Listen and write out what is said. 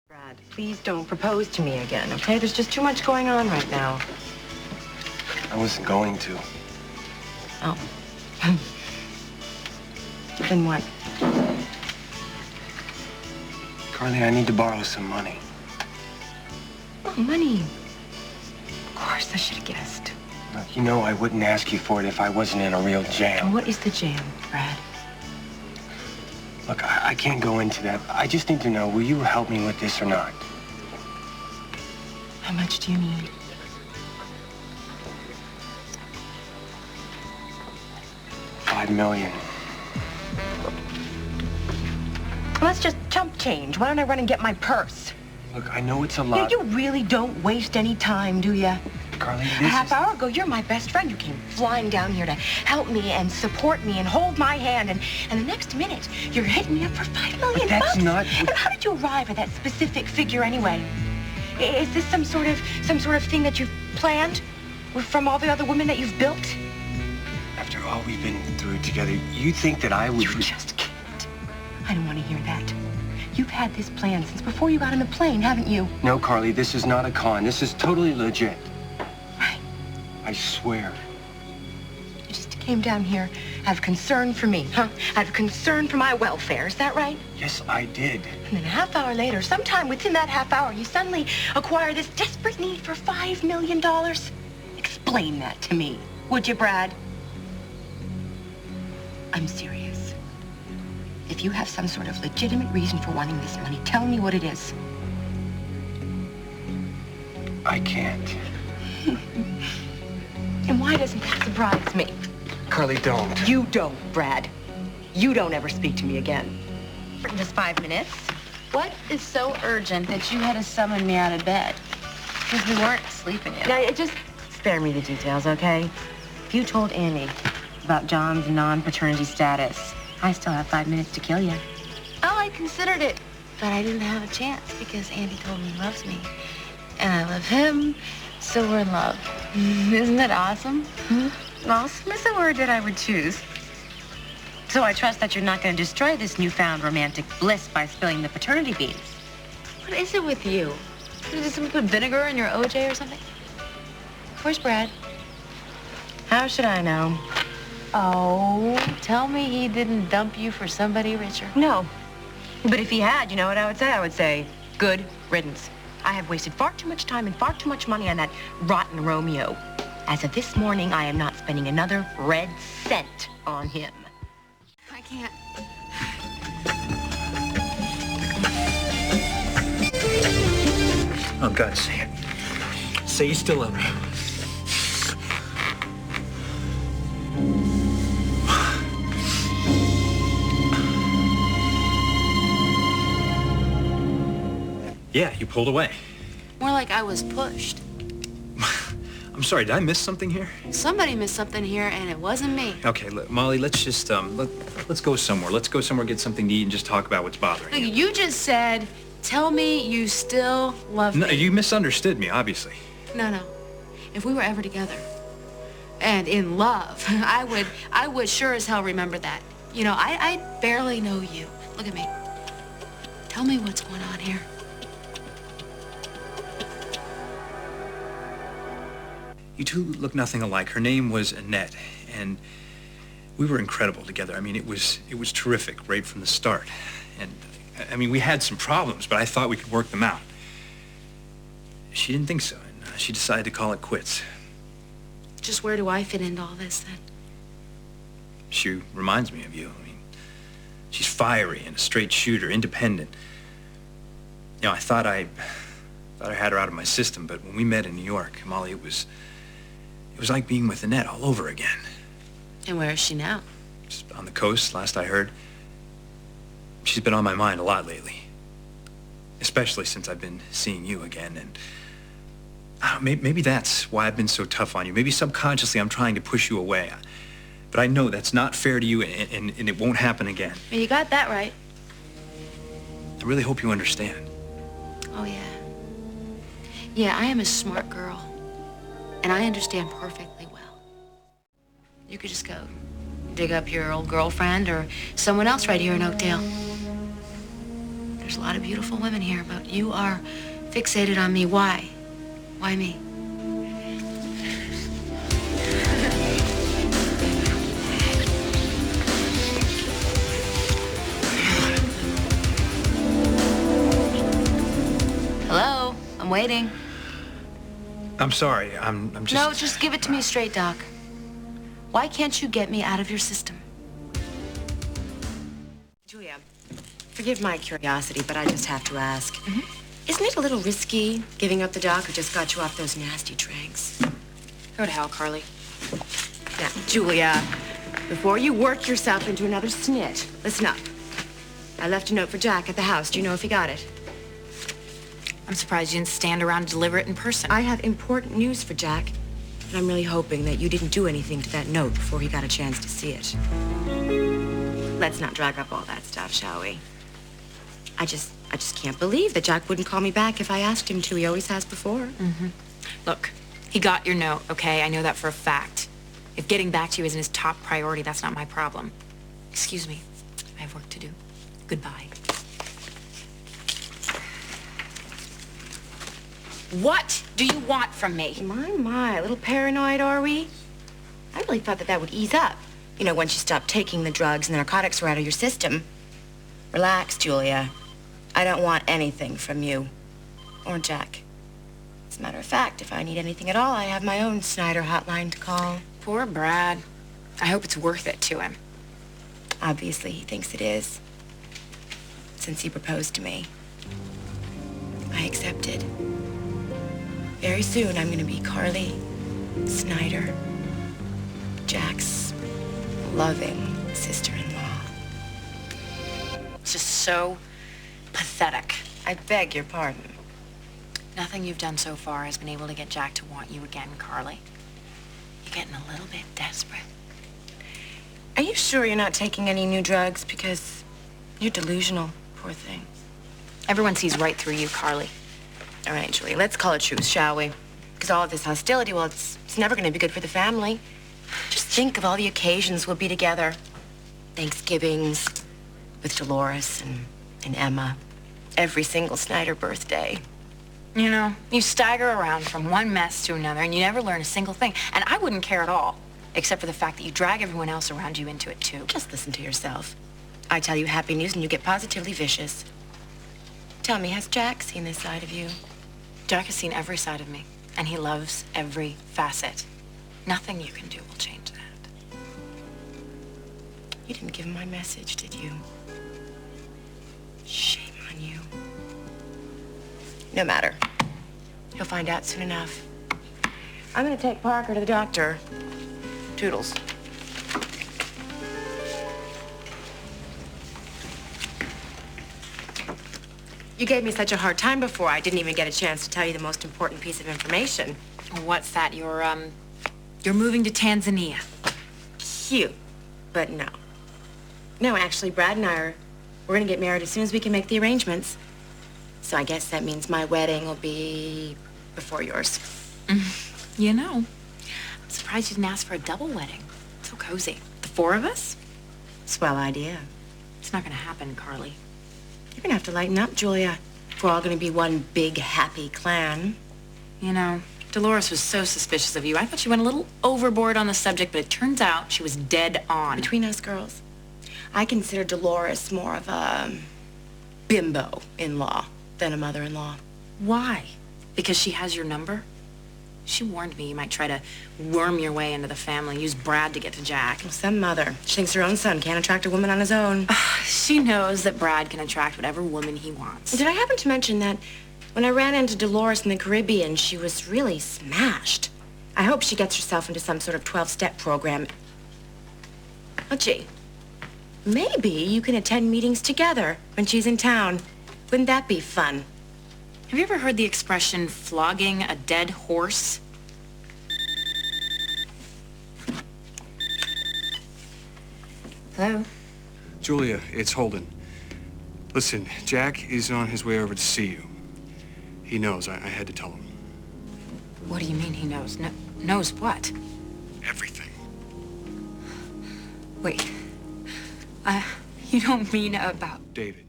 Brad, please don't propose to me again, okay? There's just too much going on right now. I wasn't going to. Oh. Then what? Carly, I need to borrow some money. Oh, money. Of course, I should have guessed. Look, you know I wouldn't ask you for it if I wasn't in a real jam. What is the jam, Brad? Look, I can't go into that. I just need to know, will you help me with this or not? How much do you need? $5 million. Let's just chump change. Why don't I run and get my purse? Look, I know it's a lot. You really don't waste any time, do you? Carly, this A half hour ago, you're my best friend. You came flying down here to help me and support me and hold my hand. And the next minute, you're hitting me up for $5 million. But that's not... And how did you arrive at that specific figure anyway? Is this some sort of thing that you've planned from all the other women that you've built? After all we've been through together, you think that I would... You just can't. I don't want to hear that. You've had this plan since before you got on the plane, haven't you? No, Carly, this is not a con. This is totally legit. Right. I swear. You just came down here out of concern for me, huh? Out of concern for my welfare, is that right? Yes, I did. And then a half hour later, sometime within that half hour, you suddenly acquire this desperate need for $5 million? Explain that to me, would you, Brad? I'm serious. If you have some sort of legitimate reason for wanting this money, tell me what it is. I can't. And why doesn't that surprise me? Carly, don't. You don't, Brad. You don't ever speak to me again. For just 5 minutes. What is so urgent that you had to summon me out of bed? Because we weren't sleeping yet. Now, just spare me the details, okay? If you told Andy about John's non-paternity status, I still have 5 minutes to kill you. Oh, I considered it, but I didn't have a chance because Andy told me he loves me. And I love him, so we're in love. Isn't that awesome? Awesome is a word that I would choose. So I trust that you're not going to destroy this newfound romantic bliss by spilling the paternity beans. What is it with you? Did someone put vinegar in your OJ or something? Where's Brad? How should I know? Oh, tell me he didn't dump you for somebody richer. No. But if he had, you know what I would say? I would say, good riddance. I have wasted far too much time and far too much money on that rotten Romeo. As of this morning, I am not spending another red cent on him. I can't. Oh, God, say it. Say you still love me. Yeah, you pulled away. More like I was pushed. I'm sorry, did I miss something here? Somebody missed something here, and it wasn't me. Okay, look, Molly, let's just, let's go somewhere. Let's go somewhere, get something to eat, and just talk about what's bothering Look, you. you just said, tell me you still love me. No, you misunderstood me, obviously. No. If we were ever together and in love, I would sure as hell remember that. You know, I barely know you. Look at me. Tell me what's going on here. You two look nothing alike. Her name was Annette, and we were incredible together. I mean, it was terrific right from the start. And, I mean, we had some problems, but I thought we could work them out. She didn't think so, and she decided to call it quits. Just where do I fit into all this, then? She reminds me of you. I mean, she's fiery and a straight shooter, independent. You know, I thought I had her out of my system, but when we met in New York, Molly, it was like being with Annette all over again. And where is she now? Just on the coast, last I heard. She's been on my mind a lot lately. Especially since I've been seeing you again, and maybe that's why I've been so tough on you. Maybe subconsciously I'm trying to push you away. But I know that's not fair to you, and it won't happen again. Well, you got that right. I really hope you understand. Oh, yeah. Yeah, I am a smart girl, and I understand perfectly well. You could just go dig up your old girlfriend or someone else right here in Oakdale. there's a lot of beautiful women here, but you are fixated on me. Why? Why me? Hello? I'm waiting. I'm sorry. I'm just... No, just give it to me straight, Doc. Why can't you get me out of your system? Julia, forgive my curiosity, but I just have to ask. Mm-hmm. Isn't it a little risky giving up the doc who just got you off those nasty tranks? Go to hell, Carly. Now, Julia, before you work yourself into another snit, listen up. I left a note for Jack at the house. Do you know if he got it? I'm surprised you didn't stand around and deliver it in person. I have important news for Jack, and I'm really hoping that you didn't do anything to that note before he got a chance to see it. Let's not drag up all that stuff, shall we? I just can't believe that Jack wouldn't call me back if I asked him to. He always has before. Mm-hmm. Look, he got your note, okay? I know that for a fact. If getting back to you isn't his top priority, that's not my problem. Excuse me. I have work to do. Goodbye. What do you want from me? My, a little paranoid, are we? I really thought that would ease up. You know, once you stopped taking the drugs and the narcotics were out of your system. Relax, Julia. I don't want anything from you. Or Jack. As a matter of fact, if I need anything at all, I have my own Snyder hotline to call. Poor Brad. I hope it's worth it to him. Obviously, he thinks it is. Since he proposed to me. I accepted. Very soon, I'm gonna be Carly Snyder, Jack's loving sister-in-law. It's just so pathetic. I beg your pardon. Nothing you've done so far has been able to get Jack to want you again, Carly. You're getting a little bit desperate. Are you sure you're not taking any new drugs? Because you're delusional, poor thing. Everyone sees right through you, Carly. All right, Julie, let's call it truce, shall we? Because all of this hostility, well, it's never going to be good for the family. Just think of all the occasions we'll be together. Thanksgivings with Dolores and Emma. Every single Snyder birthday. You know, you stagger around from one mess to another, and you never learn a single thing. And I wouldn't care at all, except for the fact that you drag everyone else around you into it, too. Just listen to yourself. I tell you happy news, and you get positively vicious. Tell me, has Jack seen this side of you? Jack has seen every side of me, and he loves every facet. Nothing you can do will change that. You didn't give him my message, did you? Shame on you. No matter. He'll find out soon enough. I'm gonna take Parker to the doctor. Toodles. You gave me such a hard time before, I didn't even get a chance to tell you the most important piece of information. What's that? You're moving to Tanzania. Cute, but no. No, actually, Brad and we're gonna get married as soon as we can make the arrangements. So I guess that means my wedding will be before yours. You know, I'm surprised you didn't ask for a double wedding. So cozy. The four of us? Swell idea. It's not gonna happen, Carly. You're gonna have to lighten up, Julia. We're all gonna be one big, happy clan. You know, Dolores was so suspicious of you. I thought she went a little overboard on the subject, but it turns out she was dead on. Between us girls, I consider Dolores more of a bimbo-in-law than a mother-in-law. Why? Because she has your number? She warned me you might try to worm your way into the family, use Brad to get to Jack. Well, some mother. She thinks her own son can't attract a woman on his own. She knows that Brad can attract whatever woman he wants. Did I happen to mention that when I ran into Dolores in the Caribbean, she was really smashed? I hope she gets herself into some sort of 12-step program. Oh, gee. Maybe you can attend meetings together when she's in town. Wouldn't that be fun? Have you ever heard the expression flogging a dead horse? Hello? Julia, it's Holden. Listen, Jack is on his way over to see you. He knows. I had to tell him. What do you mean he knows? Knows what? Everything. Wait. You don't mean about... David.